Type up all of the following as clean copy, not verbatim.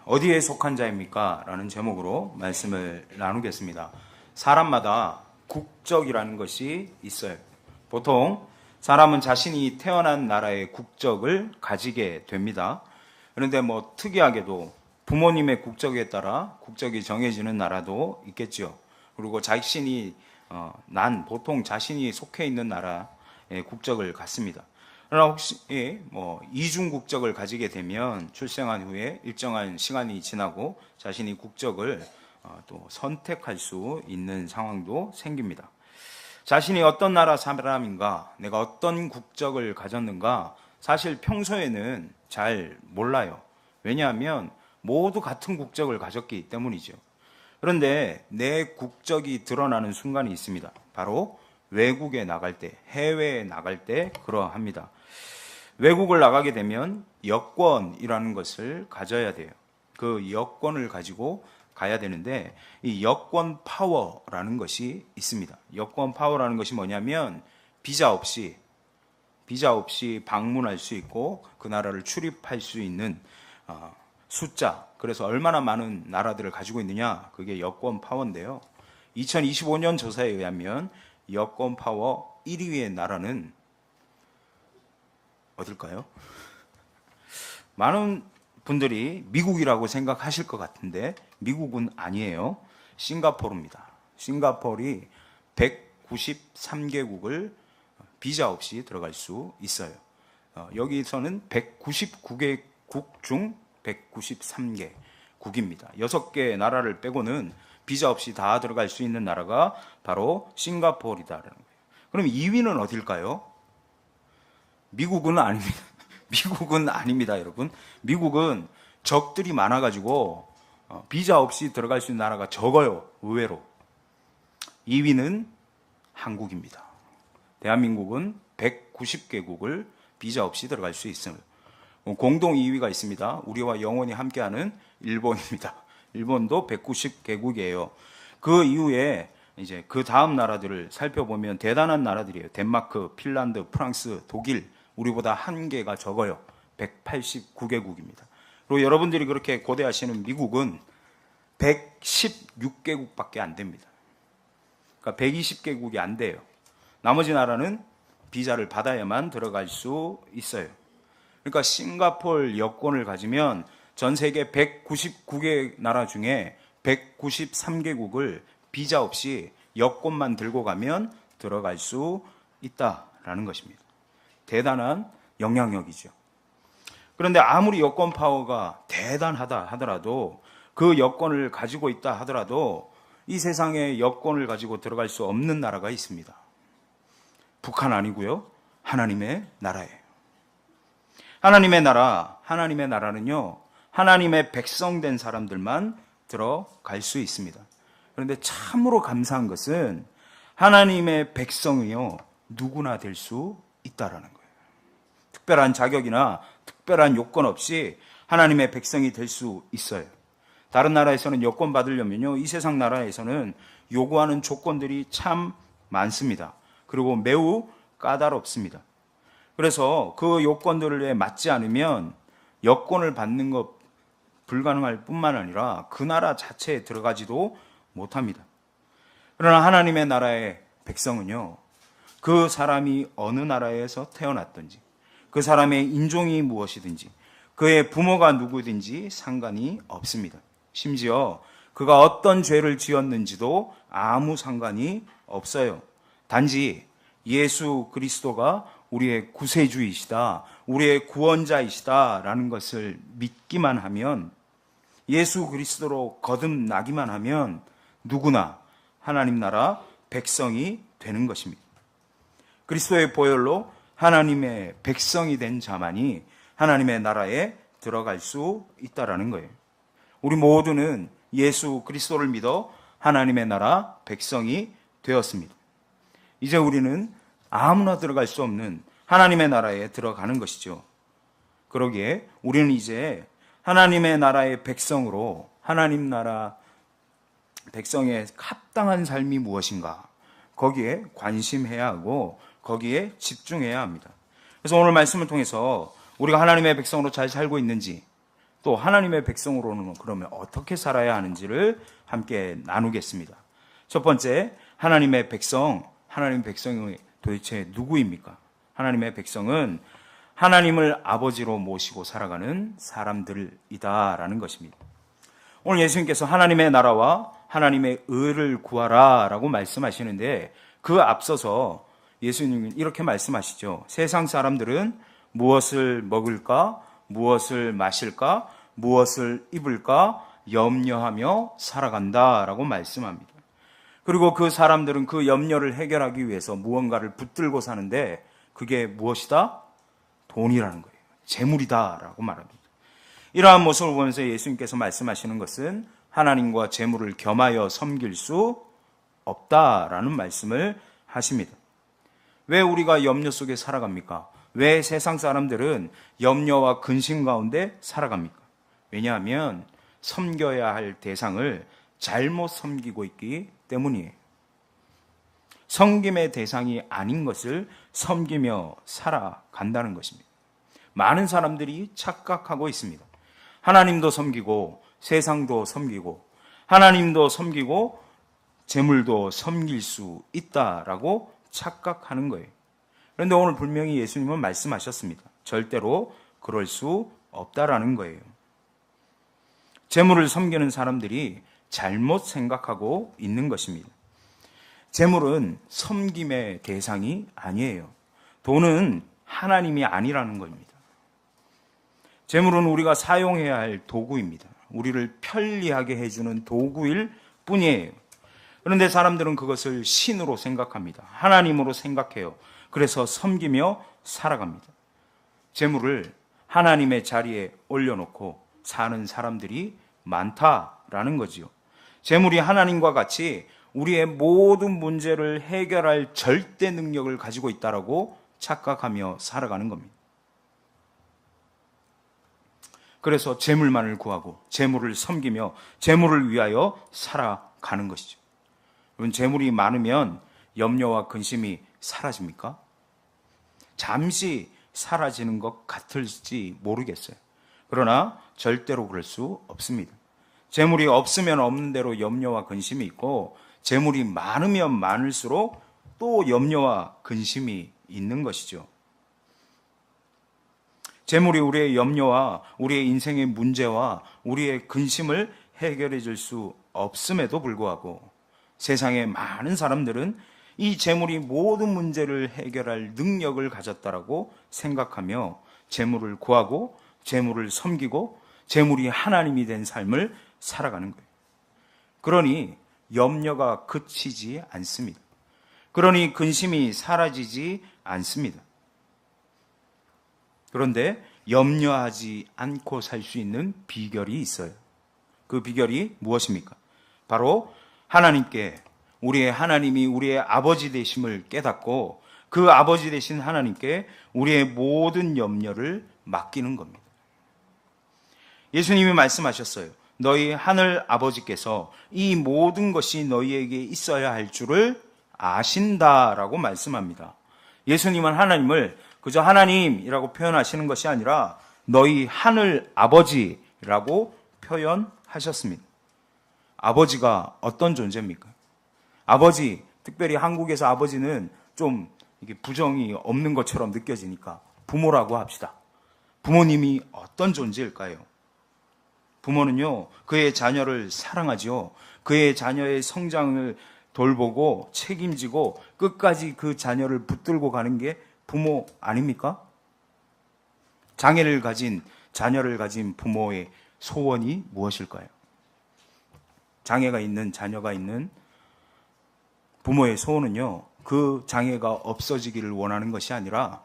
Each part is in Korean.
어디에 속한 자입니까? 라는 제목으로 말씀을 나누겠습니다. 사람마다 국적이라는 것이 있어요. 보통 사람은 자신이 태어난 나라의 국적을 가지게 됩니다. 그런데 특이하게도 부모님의 국적에 따라 국적이 정해지는 나라도 있겠죠. 그리고 자신이 보통 자신이 속해 있는 나라의 국적을 갖습니다. 그러나 혹시 이중 국적을 가지게 되면 출생한 후에 일정한 시간이 지나고 자신이 국적을 또 선택할 수 있는 상황도 생깁니다. 자신이 어떤 나라 사람인가, 내가 어떤 국적을 가졌는가 사실 평소에는 잘 몰라요. 왜냐하면 모두 같은 국적을 가졌기 때문이죠. 그런데 내 국적이 드러나는 순간이 있습니다. 바로 외국에 나갈 때, 해외에 나갈 때 그러합니다. 외국을 나가게 되면 여권이라는 것을 가져야 돼요. 그 여권을 가지고 가야 되는데 이 여권 파워라는 것이 있습니다. 여권 파워라는 것이 뭐냐면 비자 없이 방문할 수 있고 그 나라를 출입할 수 있는 숫자, 그래서 얼마나 많은 나라들을 가지고 있느냐, 그게 여권 파워인데요. 2025년 조사에 의하면 여권 파워 1위의 나라는 어딜까요? 많은 분들이 미국이라고 생각하실 것 같은데 미국은 아니에요. 싱가포르입니다. 싱가포르이 193개국을 비자 없이 들어갈 수 있어요. 여기서는 199개국 중 193개국입니다. 6개 나라를 빼고는 비자 없이 다 들어갈 수 있는 나라가 바로 싱가포르이다라는 거예요. 그럼 2위는 어딜까요? 미국은 아닙니다. 미국은 아닙니다, 여러분. 미국은 적들이 많아가지고 비자 없이 들어갈 수 있는 나라가 적어요, 의외로. 2위는 한국입니다. 대한민국은 190개국을 비자 없이 들어갈 수 있어요. 공동 2위가 있습니다. 우리와 영원히 함께하는 일본입니다. 일본도 190개국이에요. 그 이후에 이제 그 다음 나라들을 살펴보면 대단한 나라들이에요. 덴마크, 핀란드, 프랑스, 독일, 우리보다 한 개가 적어요. 189개국입니다. 그리고 여러분들이 그렇게 고대하시는 미국은 116개국밖에 안 됩니다. 그러니까 120개국이 안 돼요. 나머지 나라는 비자를 받아야만 들어갈 수 있어요. 그러니까 싱가포르 여권을 가지면 전 세계 199개 나라 중에 193개국을 비자 없이 여권만 들고 가면 들어갈 수 있다라는 것입니다. 대단한 영향력이죠. 그런데 아무리 여권 파워가 대단하다 하더라도 그 여권을 가지고 있다 하더라도 이 세상에 여권을 가지고 들어갈 수 없는 나라가 있습니다. 북한 아니고요. 하나님의 나라예요. 하나님의 나라는요. 하나님의 백성된 사람들만 들어갈 수 있습니다. 그런데 참으로 감사한 것은 하나님의 백성이요. 누구나 될 수 있다라는 거예요. 특별한 자격이나 특별한 요건 없이 하나님의 백성이 될 수 있어요. 다른 나라에서는 여권 받으려면요. 이 세상 나라에서는 요구하는 조건들이 참 많습니다. 그리고 매우 까다롭습니다. 그래서 그 요건들에 맞지 않으면 여권을 받는 것 불가능할 뿐만 아니라 그 나라 자체에 들어가지도 못합니다. 그러나 하나님의 나라의 백성은요. 그 사람이 어느 나라에서 태어났든지 그 사람의 인종이 무엇이든지 그의 부모가 누구든지 상관이 없습니다. 심지어 그가 어떤 죄를 지었는지도 아무 상관이 없어요. 단지 예수 그리스도가 우리의 구세주이시다, 우리의 구원자이시다라는 것을 믿기만 하면, 예수 그리스도로 거듭나기만 하면 누구나 하나님 나라 백성이 되는 것입니다. 그리스도의 보혈로 하나님의 백성이 된 자만이 하나님의 나라에 들어갈 수 있다라는 거예요. 우리 모두는 예수 그리스도를 믿어 하나님의 나라 백성이 되었습니다. 이제 우리는 아무나 들어갈 수 없는 하나님의 나라에 들어가는 것이죠. 그러기에 우리는 이제 하나님의 나라의 백성으로 하나님 나라 백성의 합당한 삶이 무엇인가, 거기에 관심해야 하고 거기에 집중해야 합니다. 그래서 오늘 말씀을 통해서 우리가 하나님의 백성으로 잘 살고 있는지, 또 하나님의 백성으로는 그러면 어떻게 살아야 하는지를 함께 나누겠습니다. 첫 번째, 하나님의 백성이 도대체 누구입니까? 하나님의 백성은 하나님을 아버지로 모시고 살아가는 사람들이다라는 것입니다. 오늘 예수님께서 하나님의 나라와 하나님의 의를 구하라 라고 말씀하시는데, 그 앞서서 예수님은 이렇게 말씀하시죠. 세상 사람들은 무엇을 먹을까, 무엇을 마실까, 무엇을 입을까 염려하며 살아간다 라고 말씀합니다. 그리고 그 사람들은 그 염려를 해결하기 위해서 무언가를 붙들고 사는데, 그게 무엇이다? 돈이라는 거예요. 재물이다 라고 말합니다. 이러한 모습을 보면서 예수님께서 말씀하시는 것은 하나님과 재물을 겸하여 섬길 수 없다라는 말씀을 하십니다. 왜 우리가 염려 속에 살아갑니까? 왜 세상 사람들은 염려와 근심 가운데 살아갑니까? 왜냐하면 섬겨야 할 대상을 잘못 섬기고 있기 때문이에요. 섬김의 대상이 아닌 것을 섬기며 살아간다는 것입니다. 많은 사람들이 착각하고 있습니다. 하나님도 섬기고 세상도 섬기고 하나님도 섬기고 재물도 섬길 수 있다라고 착각하는 거예요. 그런데 오늘 분명히 예수님은 말씀하셨습니다. 절대로 그럴 수 없다라는 거예요. 재물을 섬기는 사람들이 잘못 생각하고 있는 것입니다. 재물은 섬김의 대상이 아니에요. 돈은 하나님이 아니라는 겁니다. 재물은 우리가 사용해야 할 도구입니다. 우리를 편리하게 해주는 도구일 뿐이에요. 그런데 사람들은 그것을 신으로 생각합니다. 하나님으로 생각해요. 그래서 섬기며 살아갑니다. 재물을 하나님의 자리에 올려놓고 사는 사람들이 많다라는 거지요. 재물이 하나님과 같이 우리의 모든 문제를 해결할 절대 능력을 가지고 있다라고 착각하며 살아가는 겁니다. 그래서 재물만을 구하고 재물을 섬기며 재물을 위하여 살아가는 것이죠. 여러분, 재물이 많으면 염려와 근심이 사라집니까? 잠시 사라지는 것 같을지 모르겠어요. 그러나 절대로 그럴 수 없습니다. 재물이 없으면 없는 대로 염려와 근심이 있고, 재물이 많으면 많을수록 또 염려와 근심이 있는 것이죠. 재물이 우리의 염려와 우리의 인생의 문제와 우리의 근심을 해결해 줄 수 없음에도 불구하고 세상의 많은 사람들은 이 재물이 모든 문제를 해결할 능력을 가졌다라고 생각하며 재물을 구하고 재물을 섬기고 재물이 하나님이 된 삶을 살아가는 거예요. 그러니 염려가 그치지 않습니다. 그러니 근심이 사라지지 않습니다. 그런데 염려하지 않고 살 수 있는 비결이 있어요. 그 비결이 무엇입니까? 바로 하나님께, 우리의 하나님이 우리의 아버지 되심을 깨닫고 그 아버지 되신 하나님께 우리의 모든 염려를 맡기는 겁니다. 예수님이 말씀하셨어요. 너희 하늘 아버지께서 이 모든 것이 너희에게 있어야 할 줄을 아신다라고 말씀합니다. 예수님은 하나님을 그저 하나님이라고 표현하시는 것이 아니라 너희 하늘 아버지라고 표현하셨습니다. 아버지가 어떤 존재입니까? 아버지, 특별히 한국에서 아버지는 좀 이게 부정이 없는 것처럼 느껴지니까 부모라고 합시다. 부모님이 어떤 존재일까요? 부모는요, 그의 자녀를 사랑하죠. 그의 자녀의 성장을 돌보고 책임지고 끝까지 그 자녀를 붙들고 가는 게 부모 아닙니까? 장애를 가진 자녀를 가진 부모의 소원이 무엇일까요? 장애가 있는 자녀가 있는 부모의 소원은요, 그 장애가 없어지기를 원하는 것이 아니라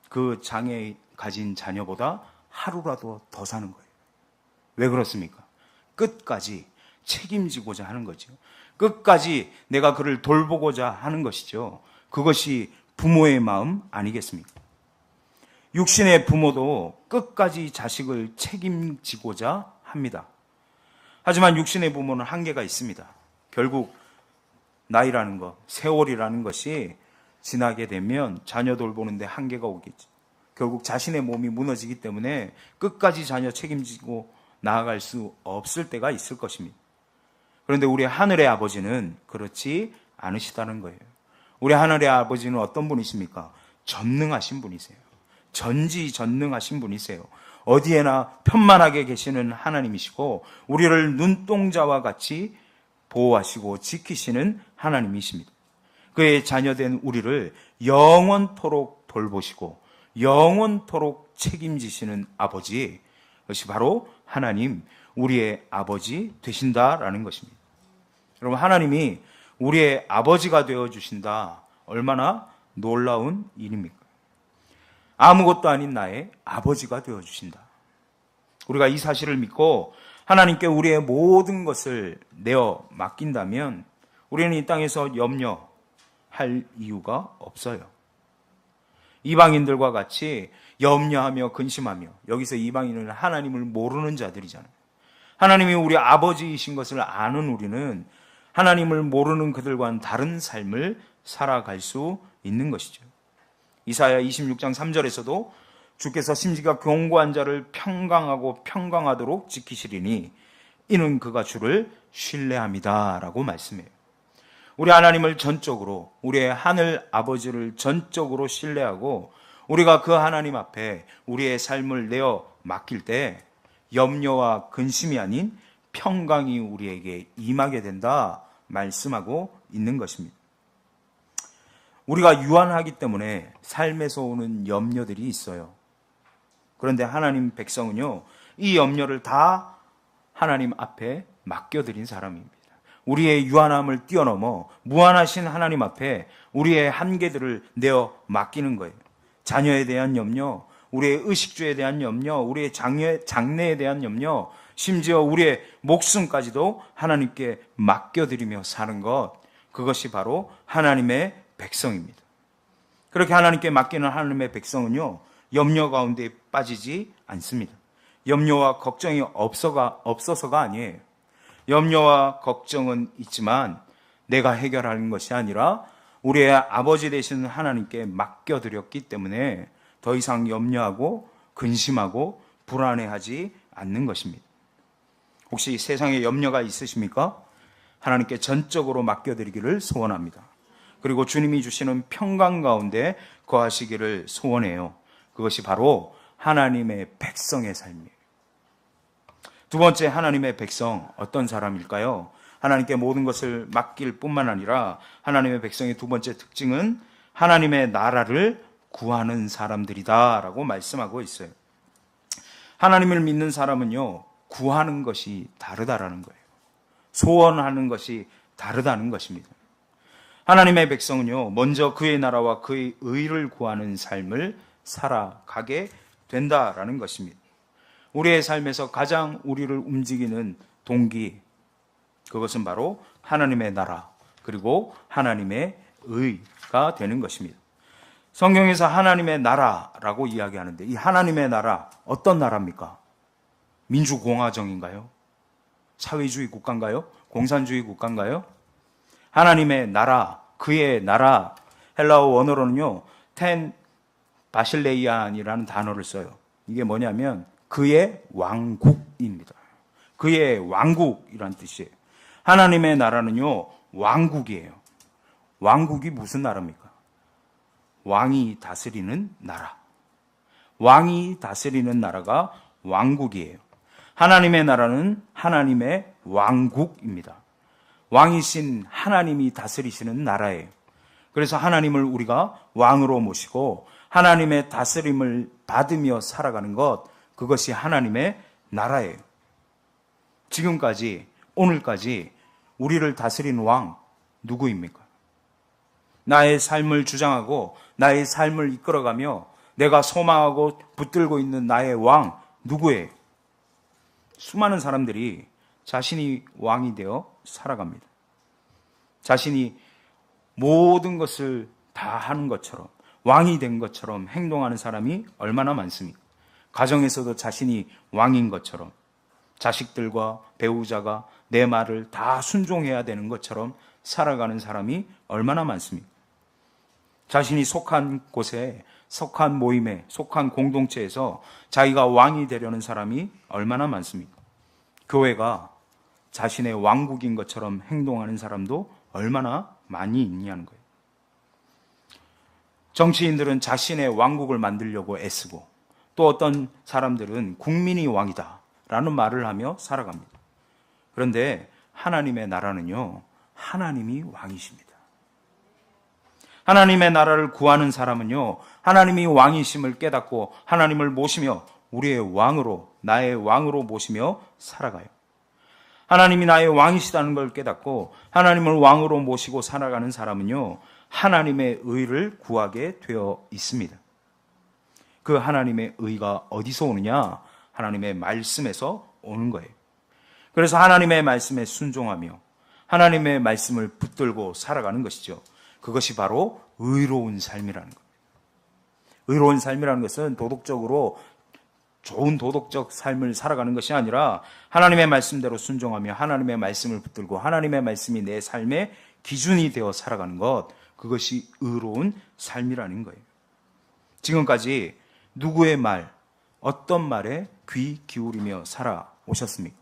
그 장애 가진 자녀보다 하루라도 더 사는 거예요. 왜 그렇습니까? 끝까지 책임지고자 하는 거죠. 끝까지 내가 그를 돌보고자 하는 것이죠. 그것이 부모의 마음 아니겠습니까? 육신의 부모도 끝까지 자식을 책임지고자 합니다. 하지만 육신의 부모는 한계가 있습니다. 결국 나이라는 것, 세월이라는 것이 지나게 되면 자녀 돌보는데 한계가 오겠죠. 결국 자신의 몸이 무너지기 때문에 끝까지 자녀 책임지고 나아갈 수 없을 때가 있을 것입니다. 그런데 우리 하늘의 아버지는 그렇지 않으시다는 거예요. 우리 하늘의 아버지는 어떤 분이십니까? 전능하신 분이세요. 전지전능하신 분이세요. 어디에나 편만하게 계시는 하나님이시고 우리를 눈동자와 같이 보호하시고 지키시는 하나님이십니다. 그의 자녀된 우리를 영원토록 돌보시고 영원토록 책임지시는 아버지, 그것이 바로 하나님, 우리의 아버지 되신다라는 것입니다. 여러분, 하나님이 우리의 아버지가 되어주신다. 얼마나 놀라운 일입니까? 아무것도 아닌 나의 아버지가 되어주신다. 우리가 이 사실을 믿고 하나님께 우리의 모든 것을 내어 맡긴다면 우리는 이 땅에서 염려할 이유가 없어요. 이방인들과 같이 염려하며 근심하며, 여기서 이방인은 하나님을 모르는 자들이잖아요. 하나님이 우리 아버지이신 것을 아는 우리는 하나님을 모르는 그들과는 다른 삶을 살아갈 수 있는 것이죠. 이사야 26장 3절에서도 주께서 심지가 견고한 자를 평강하고 평강하도록 지키시리니 이는 그가 주를 신뢰합니다 라고 말씀해요. 우리 하나님을 전적으로, 우리의 하늘 아버지를 전적으로 신뢰하고 우리가 그 하나님 앞에 우리의 삶을 내어 맡길 때 염려와 근심이 아닌 평강이 우리에게 임하게 된다 말씀하고 있는 것입니다. 우리가 유한하기 때문에 삶에서 오는 염려들이 있어요. 그런데 하나님 백성은요, 이 염려를 다 하나님 앞에 맡겨드린 사람입니다. 우리의 유한함을 뛰어넘어 무한하신 하나님 앞에 우리의 한계들을 내어 맡기는 거예요. 자녀에 대한 염려, 우리의 의식주에 대한 염려, 우리의 장래에 대한 염려, 심지어 우리의 목숨까지도 하나님께 맡겨드리며 사는 것, 그것이 바로 하나님의 백성입니다. 그렇게 하나님께 맡기는 하나님의 백성은요, 염려 가운데 빠지지 않습니다. 염려와 걱정이 없어서가 아니에요. 염려와 걱정은 있지만 내가 해결하는 것이 아니라 우리의 아버지 되시는 하나님께 맡겨드렸기 때문에 더 이상 염려하고 근심하고 불안해하지 않는 것입니다. 혹시 세상에 염려가 있으십니까? 하나님께 전적으로 맡겨드리기를 소원합니다. 그리고 주님이 주시는 평강 가운데 거하시기를 소원해요. 그것이 바로 하나님의 백성의 삶이에요. 두 번째, 하나님의 백성, 어떤 사람일까요? 하나님께 모든 것을 맡길 뿐만 아니라 하나님의 백성의 두 번째 특징은 하나님의 나라를 구하는 사람들이다라고 말씀하고 있어요. 하나님을 믿는 사람은요, 구하는 것이 다르다라는 거예요. 소원하는 것이 다르다는 것입니다. 하나님의 백성은요, 먼저 그의 나라와 그의 의를 구하는 삶을 살아가게 된다라는 것입니다. 우리의 삶에서 가장 우리를 움직이는 동기, 그것은 바로 하나님의 나라, 그리고 하나님의 의가 되는 것입니다. 성경에서 하나님의 나라라고 이야기하는데, 이 하나님의 나라, 어떤 나라입니까? 민주공화정인가요? 사회주의 국가인가요? 공산주의 국가인가요? 하나님의 나라, 그의 나라, 헬라어 원어로는요, 텐 바실레이안이라는 단어를 써요. 이게 뭐냐면 그의 왕국입니다. 그의 왕국이란 뜻이에요. 하나님의 나라는요, 왕국이에요. 왕국이 무슨 나라입니까? 왕이 다스리는 나라. 왕이 다스리는 나라가 왕국이에요. 하나님의 나라는 하나님의 왕국입니다. 왕이신 하나님이 다스리시는 나라예요. 그래서 하나님을 우리가 왕으로 모시고 하나님의 다스림을 받으며 살아가는 것, 그것이 하나님의 나라예요. 지금까지, 오늘까지 우리를 다스리는 왕, 누구입니까? 나의 삶을 주장하고 나의 삶을 이끌어가며 내가 소망하고 붙들고 있는 나의 왕, 누구예요? 수많은 사람들이 자신이 왕이 되어 살아갑니다. 자신이 모든 것을 다 하는 것처럼, 왕이 된 것처럼 행동하는 사람이 얼마나 많습니까? 가정에서도 자신이 왕인 것처럼, 자식들과 배우자가 내 말을 다 순종해야 되는 것처럼 살아가는 사람이 얼마나 많습니까? 자신이 속한 곳에, 속한 모임에, 속한 공동체에서 자기가 왕이 되려는 사람이 얼마나 많습니까? 교회가 자신의 왕국인 것처럼 행동하는 사람도 얼마나 많이 있냐는 거예요. 정치인들은 자신의 왕국을 만들려고 애쓰고, 또 어떤 사람들은 국민이 왕이다 라는 말을 하며 살아갑니다. 그런데 하나님의 나라는요, 하나님이 왕이십니다. 하나님의 나라를 구하는 사람은요, 하나님이 왕이심을 깨닫고 하나님을 모시며 우리의 왕으로, 나의 왕으로 모시며 살아가요. 하나님이 나의 왕이시다는 걸 깨닫고 하나님을 왕으로 모시고 살아가는 사람은요, 하나님의 의를 구하게 되어 있습니다. 그 하나님의 의가 어디서 오느냐? 하나님의 말씀에서 오는 거예요. 그래서 하나님의 말씀에 순종하며 하나님의 말씀을 붙들고 살아가는 것이죠. 그것이 바로 의로운 삶이라는 겁니다. 의로운 삶이라는 것은 도덕적으로 좋은 도덕적 삶을 살아가는 것이 아니라 하나님의 말씀대로 순종하며 하나님의 말씀을 붙들고 하나님의 말씀이 내 삶의 기준이 되어 살아가는 것, 그것이 의로운 삶이라는 거예요. 지금까지 누구의 말, 어떤 말에 귀 기울이며 살아오셨습니까?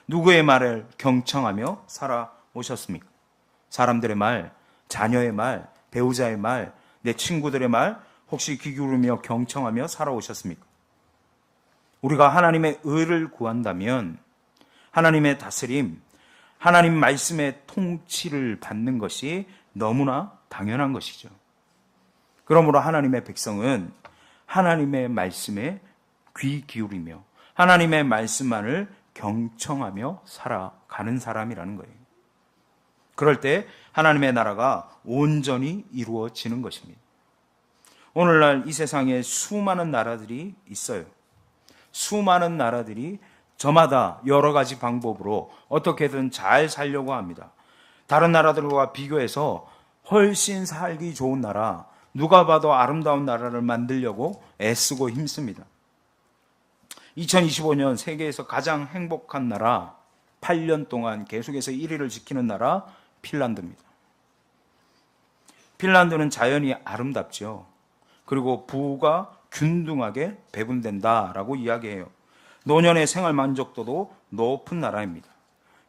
누구의 말을 경청하며 살아오셨습니까? 사람들의 말, 자녀의 말, 배우자의 말, 내 친구들의 말, 혹시 귀 기울이며 경청하며 살아오셨습니까? 우리가 하나님의 의를 구한다면 하나님의 다스림, 하나님 말씀의 통치를 받는 것이 너무나 당연한 것이죠. 그러므로 하나님의 백성은 하나님의 말씀에 귀 기울이며 하나님의 말씀만을 경청하며 살아가는 사람이라는 거예요. 그럴 때 하나님의 나라가 온전히 이루어지는 것입니다. 오늘날 이 세상에 수많은 나라들이 있어요. 수많은 나라들이 저마다 여러 가지 방법으로 어떻게든 잘 살려고 합니다. 다른 나라들과 비교해서 훨씬 살기 좋은 나라, 누가 봐도 아름다운 나라를 만들려고 애쓰고 힘씁니다. 2025년 세계에서 가장 행복한 나라, 8년 동안 계속해서 1위를 지키는 나라 핀란드입니다. 핀란드는 자연이 아름답죠. 그리고 부가 균등하게 배분된다라고 이야기해요. 노년의 생활 만족도도 높은 나라입니다.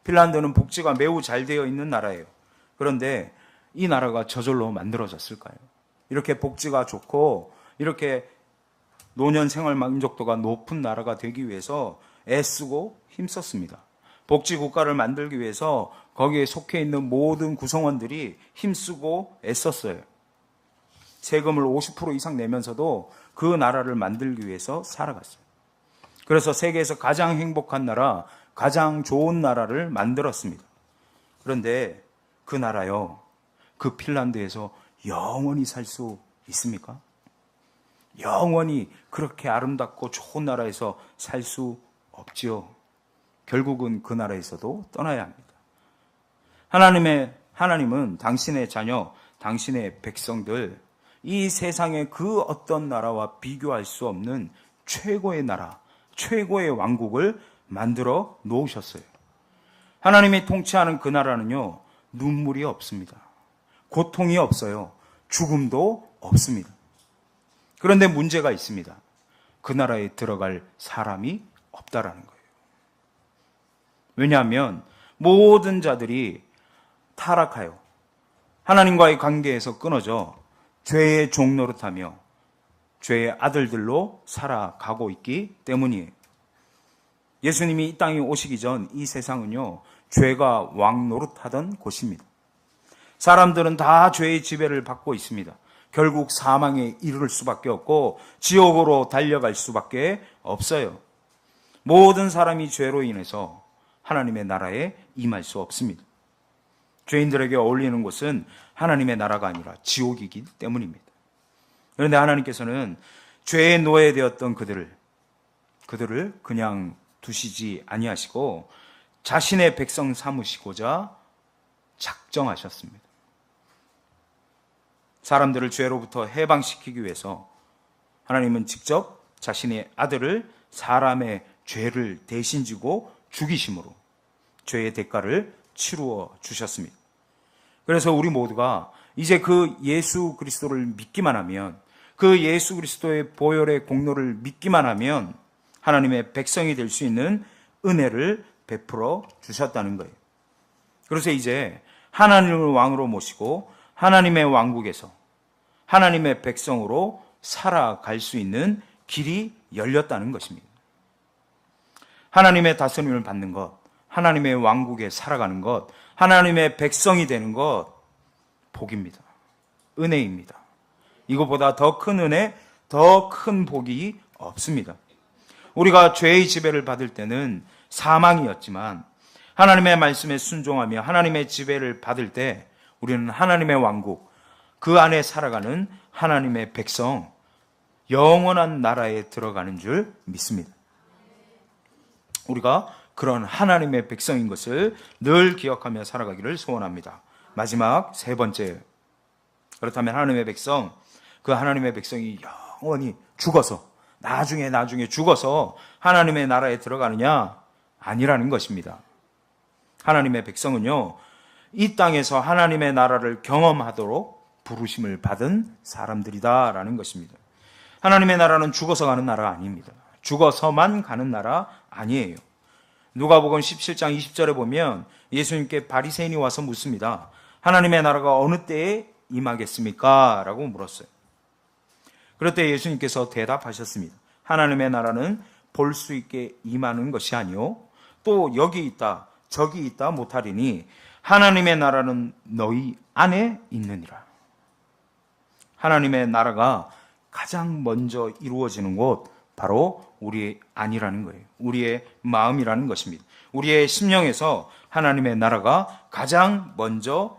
핀란드는 복지가 매우 잘 되어 있는 나라예요. 그런데 이 나라가 저절로 만들어졌을까요? 이렇게 복지가 좋고 이렇게 노년 생활 만족도가 높은 나라가 되기 위해서 애쓰고 힘썼습니다. 복지 국가를 만들기 위해서 거기에 속해 있는 모든 구성원들이 힘쓰고 애썼어요. 세금을 50% 이상 내면서도 그 나라를 만들기 위해서 살아갔어요. 그래서 세계에서 가장 행복한 나라, 가장 좋은 나라를 만들었습니다. 그런데 그 나라요, 그 핀란드에서 영원히 살 수 있습니까? 영원히 그렇게 아름답고 좋은 나라에서 살 수 없지요. 결국은 그 나라에서도 떠나야 합니다. 하나님은 당신의 자녀, 당신의 백성들, 이 세상의 그 어떤 나라와 비교할 수 없는 최고의 나라, 최고의 왕국을 만들어 놓으셨어요. 하나님이 통치하는 그 나라는요, 눈물이 없습니다. 고통이 없어요. 죽음도 없습니다. 그런데 문제가 있습니다. 그 나라에 들어갈 사람이 없다라는 거예요. 왜냐하면 모든 자들이 타락하여 하나님과의 관계에서 끊어져 죄의 종노릇하며 죄의 아들들로 살아가고 있기 때문이에요. 예수님이 이 땅에 오시기 전 이 세상은요, 죄가 왕노릇하던 곳입니다. 사람들은 다 죄의 지배를 받고 있습니다. 결국 사망에 이를 수밖에 없고 지옥으로 달려갈 수밖에 없어요. 모든 사람이 죄로 인해서 하나님의 나라에 임할 수 없습니다. 죄인들에게 어울리는 곳은 하나님의 나라가 아니라 지옥이기 때문입니다. 그런데 하나님께서는 죄의 노예되었던 그들을 그냥 두시지 아니하시고 자신의 백성 삼으시고자 작정하셨습니다. 사람들을 죄로부터 해방시키기 위해서 하나님은 직접 자신의 아들을 사람의 죄를 대신 지고 죽이심으로 죄의 대가를 치루어 주셨습니다. 그래서 우리 모두가 이제 그 예수 그리스도를 믿기만 하면, 그 예수 그리스도의 보혈의 공로를 믿기만 하면 하나님의 백성이 될 수 있는 은혜를 베풀어 주셨다는 거예요. 그래서 이제 하나님을 왕으로 모시고 하나님의 왕국에서 하나님의 백성으로 살아갈 수 있는 길이 열렸다는 것입니다. 하나님의 다스림을 받는 것, 하나님의 왕국에 살아가는 것, 하나님의 백성이 되는 것, 복입니다. 은혜입니다. 이것보다 더 큰 은혜, 더 큰 복이 없습니다. 우리가 죄의 지배를 받을 때는 사망이었지만 하나님의 말씀에 순종하며 하나님의 지배를 받을 때 우리는 하나님의 왕국, 그 안에 살아가는 하나님의 백성, 영원한 나라에 들어가는 줄 믿습니다. 우리가 그런 하나님의 백성인 것을 늘 기억하며 살아가기를 소원합니다. 마지막 세 번째, 그렇다면 하나님의 백성, 그 하나님의 백성이 영원히 죽어서 나중에 죽어서 하나님의 나라에 들어가느냐? 아니라는 것입니다. 하나님의 백성은요, 이 땅에서 하나님의 나라를 경험하도록 부르심을 받은 사람들이다라는 것입니다. 하나님의 나라는 죽어서 가는 나라 아닙니다. 죽어서만 가는 나라 아니에요. 누가복음 17장 20절에 보면 예수님께 바리새인이 와서 묻습니다. 하나님의 나라가 어느 때에 임하겠습니까? 라고 물었어요. 그럴 때 예수님께서 대답하셨습니다. 하나님의 나라는 볼 수 있게 임하는 것이 아니요 또 여기 있다 저기 있다 못하리니 하나님의 나라는 너희 안에 있느니라. 하나님의 나라가 가장 먼저 이루어지는 곳, 바로 우리 안이라는 거예요. 우리의 마음이라는 것입니다. 우리의 심령에서 하나님의 나라가 가장 먼저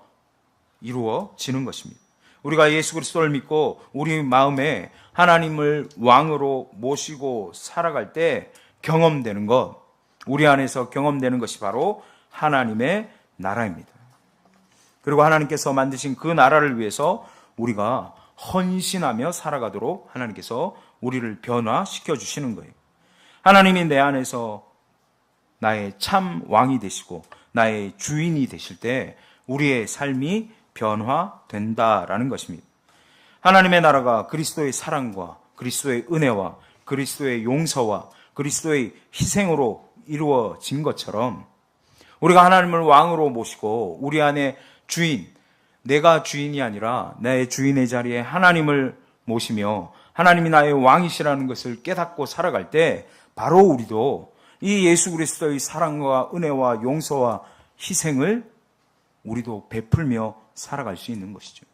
이루어지는 것입니다. 우리가 예수 그리스도를 믿고 우리 마음에 하나님을 왕으로 모시고 살아갈 때 경험되는 것, 우리 안에서 경험되는 것이 바로 하나님의 나라입니다. 그리고 하나님께서 만드신 그 나라를 위해서 우리가 헌신하며 살아가도록 하나님께서 우리를 변화시켜 주시는 거예요. 하나님이 내 안에서 나의 참 왕이 되시고 나의 주인이 되실 때 우리의 삶이 변화된다라는 것입니다. 하나님의 나라가 그리스도의 사랑과 그리스도의 은혜와 그리스도의 용서와 그리스도의 희생으로 이루어진 것처럼 우리가 하나님을 왕으로 모시고 우리 안에 주인, 내가 주인이 아니라 내 주인의 자리에 하나님을 모시며 하나님이 나의 왕이시라는 것을 깨닫고 살아갈 때 바로 우리도 이 예수 그리스도의 사랑과 은혜와 용서와 희생을 우리도 베풀며 살아갈 수 있는 것이죠.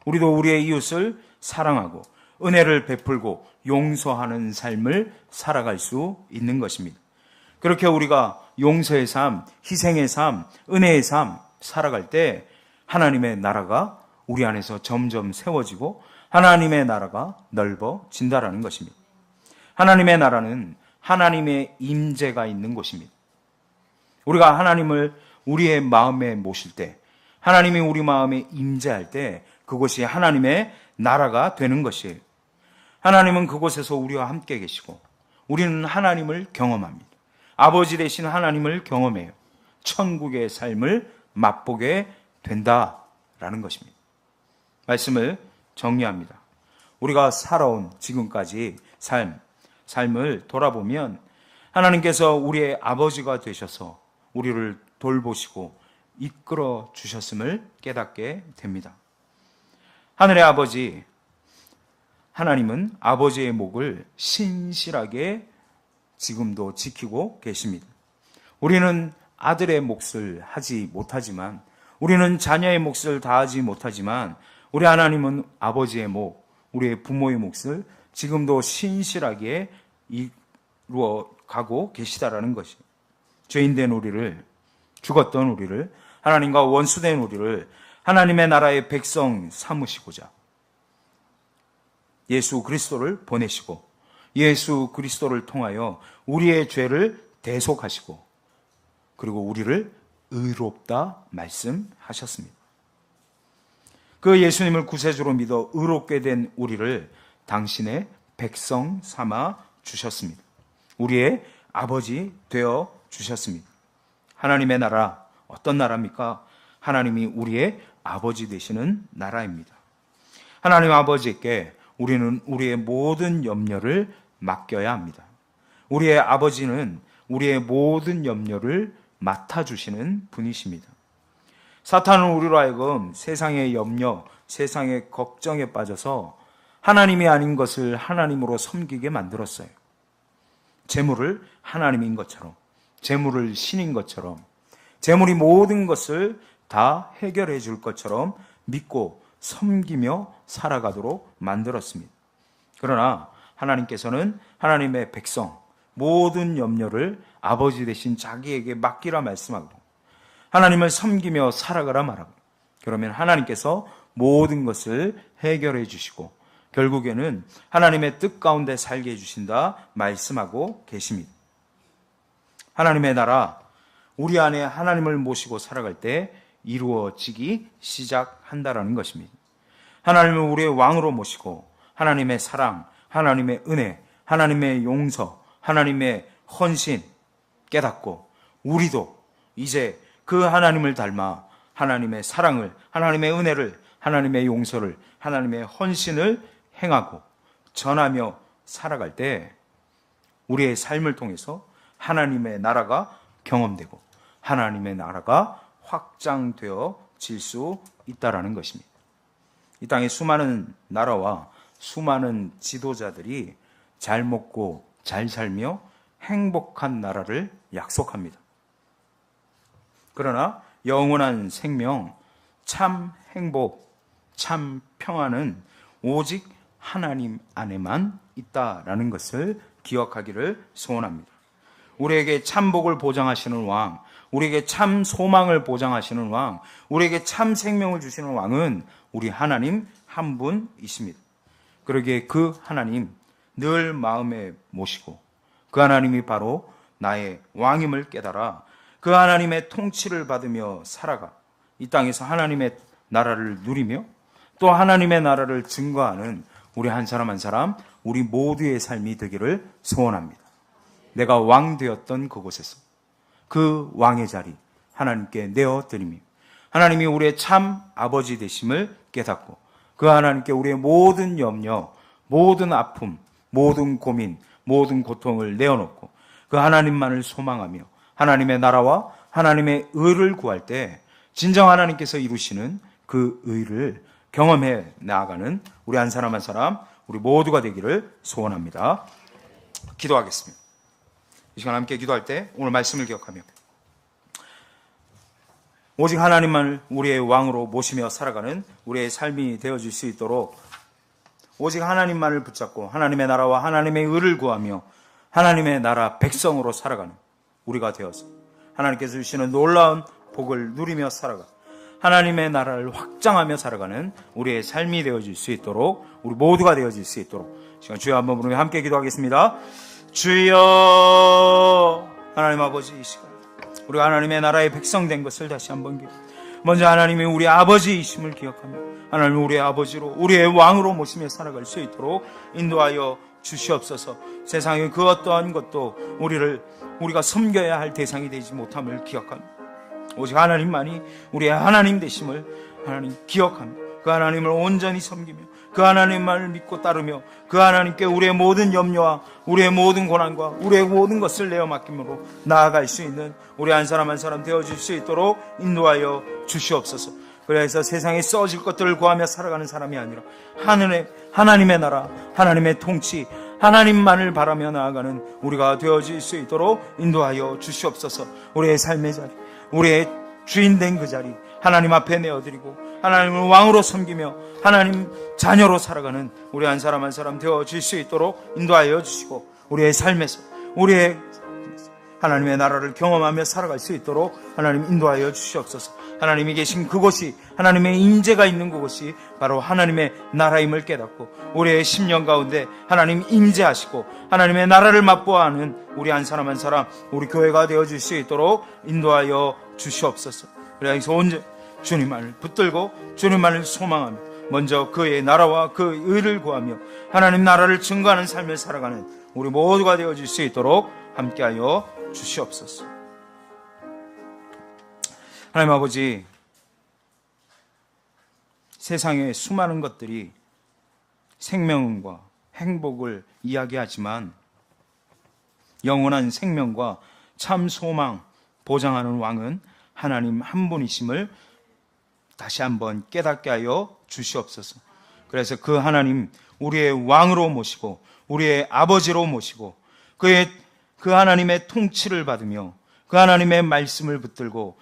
우리도 우리의 이웃을 사랑하고 은혜를 베풀고 용서하는 삶을 살아갈 수 있는 것입니다. 그렇게 우리가 용서의 삶, 희생의 삶, 은혜의 삶 살아갈 때 하나님의 나라가 우리 안에서 점점 세워지고 하나님의 나라가 넓어진다라는 것입니다. 하나님의 나라는 하나님의 임재가 있는 곳입니다. 우리가 하나님을 우리의 마음에 모실 때, 하나님이 우리 마음에 임재할 때 그곳이 하나님의 나라가 되는 것이에요. 하나님은 그곳에서 우리와 함께 계시고 우리는 하나님을 경험합니다. 아버지 되신 하나님을 경험해요. 천국의 삶을 맛보게 된다라는 것입니다. 말씀을 정리합니다. 우리가 살아온 지금까지 삶을 돌아보면 하나님께서 우리의 아버지가 되셔서 우리를 돌보시고 이끌어 주셨음을 깨닫게 됩니다. 하늘의 아버지 하나님은 아버지의 목을 신실하게 지금도 지키고 계십니다. 우리는 아들의 몫을 하지 못하지만, 우리는 자녀의 몫을 다하지 못하지만 우리 하나님은 아버지의 목, 우리의 부모의 몫을 지금도 신실하게 이루어 가고 계시다라는 것이, 죄인된 우리를, 죽었던 우리를, 하나님과 원수된 우리를 하나님의 나라의 백성 삼으시고자 예수 그리스도를 보내시고 예수 그리스도를 통하여 우리의 죄를 대속하시고 그리고 우리를 의롭다 말씀하셨습니다. 그 예수님을 구세주로 믿어 의롭게 된 우리를 당신의 백성 삼아 주셨습니다. 우리의 아버지 되어 주셨습니다. 하나님의 나라, 어떤 나라입니까? 하나님이 우리의 아버지 되시는 나라입니다. 하나님 아버지께 우리는 우리의 모든 염려를 맡겨야 합니다. 우리의 아버지는 우리의 모든 염려를 맡아주시는 분이십니다. 사탄은 우리로 하여금 세상의 염려, 세상의 걱정에 빠져서 하나님이 아닌 것을 하나님으로 섬기게 만들었어요. 재물을 하나님인 것처럼, 재물을 신인 것처럼, 재물이 모든 것을 다 해결해 줄 것처럼 믿고 섬기며 살아가도록 만들었습니다. 그러나 하나님께서는 하나님의 백성 모든 염려를 아버지 대신 자기에게 맡기라 말씀하고 하나님을 섬기며 살아가라 말하고, 그러면 하나님께서 모든 것을 해결해 주시고 결국에는 하나님의 뜻 가운데 살게 해주신다 말씀하고 계십니다. 하나님의 나라, 우리 안에 하나님을 모시고 살아갈 때 이루어지기 시작한다라는 것입니다. 하나님을 우리의 왕으로 모시고 하나님의 사랑, 하나님의 은혜, 하나님의 용서, 하나님의 헌신 깨닫고 우리도 이제 그 하나님을 닮아 하나님의 사랑을, 하나님의 은혜를, 하나님의 용서를, 하나님의 헌신을 행하고 전하며 살아갈 때 우리의 삶을 통해서 하나님의 나라가 경험되고 하나님의 나라가 확장되어질 수 있다라는 것입니다. 이 땅에 수많은 나라와 수많은 지도자들이 잘 먹고 잘 살며 행복한 나라를 약속합니다. 그러나 영원한 생명, 참 행복, 참 평안은 오직 하나님 안에만 있다라는 것을 기억하기를 소원합니다. 우리에게 참 복을 보장하시는 왕, 우리에게 참 소망을 보장하시는 왕, 우리에게 참 생명을 주시는 왕은 우리 하나님 한 분이십니다. 그러기에 그 하나님 늘 마음에 모시고 그 하나님이 바로 나의 왕임을 깨달아 그 하나님의 통치를 받으며 살아가 이 땅에서 하나님의 나라를 누리며 또 하나님의 나라를 증거하는 우리 한 사람 한 사람, 우리 모두의 삶이 되기를 소원합니다. 내가 왕 되었던 그곳에서 그 왕의 자리 하나님께 내어드리며 하나님이 우리의 참 아버지 되심을 깨닫고 그 하나님께 우리의 모든 염려, 모든 아픔, 모든 고민, 모든 고통을 내어놓고 그 하나님만을 소망하며 하나님의 나라와 하나님의 의를 구할 때 진정 하나님께서 이루시는 그 의를 경험해 나아가는 우리 한 사람 한 사람, 우리 모두가 되기를 소원합니다. 기도하겠습니다. 이 시간 함께 기도할 때 오늘 말씀을 기억하며 오직 하나님만을 우리의 왕으로 모시며 살아가는 우리의 삶이 되어질 수 있도록 오직 하나님만을 붙잡고 하나님의 나라와 하나님의 의를 구하며 하나님의 나라 백성으로 살아가는 우리가 되어서 하나님께서 주시는 놀라운 복을 누리며 살아가 하나님의 나라를 확장하며 살아가는 우리의 삶이 되어질 수 있도록 우리 모두가 되어질 수 있도록 시간 주여 한번 부르며 함께 기도하겠습니다. 주여 하나님 아버지, 이 시간 우리가 하나님의 나라의 백성 된 것을 다시 한번 기도. 먼저 하나님이 우리 아버지이심을 기억하며 하나님 우리의 아버지로 우리의 왕으로 모시며 살아갈 수 있도록 인도하여 주시옵소서. 세상의 그 어떠한 것도 우리가 섬겨야 할 대상이 되지 못함을 기억합니다. 오직 하나님만이 우리의 하나님 되심을 하나님 기억하며 그 하나님을 온전히 섬기며 그 하나님만을 믿고 따르며 그 하나님께 우리의 모든 염려와 우리의 모든 고난과 우리의 모든 것을 내어 맡김으로 나아갈 수 있는 우리 한 사람 한 사람 되어질 수 있도록 인도하여 주시옵소서. 그래서 세상에 써질 것들을 구하며 살아가는 사람이 아니라 하나님의 나라, 하나님의 통치, 하나님만을 바라며 나아가는 우리가 되어질 수 있도록 인도하여 주시옵소서. 우리의 삶의 자리, 우리의 주인된 그 자리 하나님 앞에 내어드리고 하나님을 왕으로 섬기며 하나님 자녀로 살아가는 우리 한 사람 한 사람 되어질 수 있도록 인도하여 주시고 우리의 삶에서 우리의 하나님의 나라를 경험하며 살아갈 수 있도록 하나님 인도하여 주시옵소서. 하나님이 계신 그곳이 하나님의 임재가 있는 그곳이 바로 하나님의 나라임을 깨닫고 우리의 심령 가운데 하나님 임재하시고 하나님의 나라를 맛보아하는 우리 한 사람 한 사람 우리 교회가 되어질 수 있도록 인도하여 주시옵소서. 그래서 언제 주님만을 붙들고 주님만을 소망하며 먼저 그의 나라와 그 의를 구하며 하나님 나라를 증거하는 삶을 살아가는 우리 모두가 되어질 수 있도록 함께하여 주시옵소서. 하나님 아버지, 세상의 수많은 것들이 생명과 행복을 이야기하지만 영원한 생명과 참 소망 보장하는 왕은 하나님 한 분이심을 다시 한번 깨닫게 하여 주시옵소서. 그래서 그 하나님 우리의 왕으로 모시고 우리의 아버지로 모시고 그 하나님의 통치를 받으며 그 하나님의 말씀을 붙들고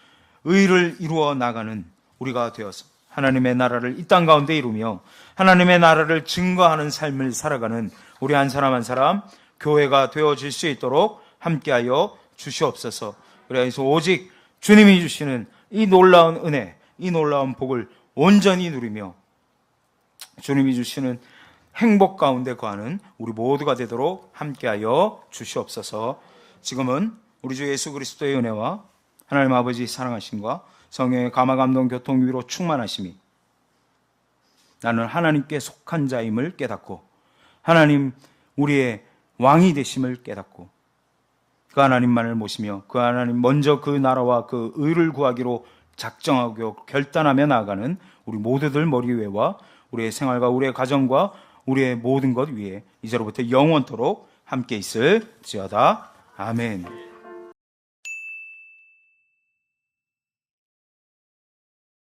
의를 이루어 나가는 우리가 되어서 하나님의 나라를 이 땅 가운데 이루며 하나님의 나라를 증거하는 삶을 살아가는 우리 한 사람 한 사람 교회가 되어질 수 있도록 함께하여 주시옵소서. 그래서 오직 주님이 주시는 이 놀라운 은혜, 이 놀라운 복을 온전히 누리며 주님이 주시는 행복 가운데 거하는 우리 모두가 되도록 함께하여 주시옵소서. 지금은 우리 주 예수 그리스도의 은혜와 하나님 아버지 사랑하심과 성령의 감화 감동 교통 위로 충만하심이 나는 하나님께 속한 자임을 깨닫고 하나님 우리의 왕이 되심을 깨닫고 그 하나님만을 모시며 그 하나님 먼저 그 나라와 그 의를 구하기로 작정하고 결단하며 나아가는 우리 모두들 머리 위에와 우리의 생활과 우리의 가정과 우리의 모든 것 위에 이제로부터 영원토록 함께 있을지어다. 아멘.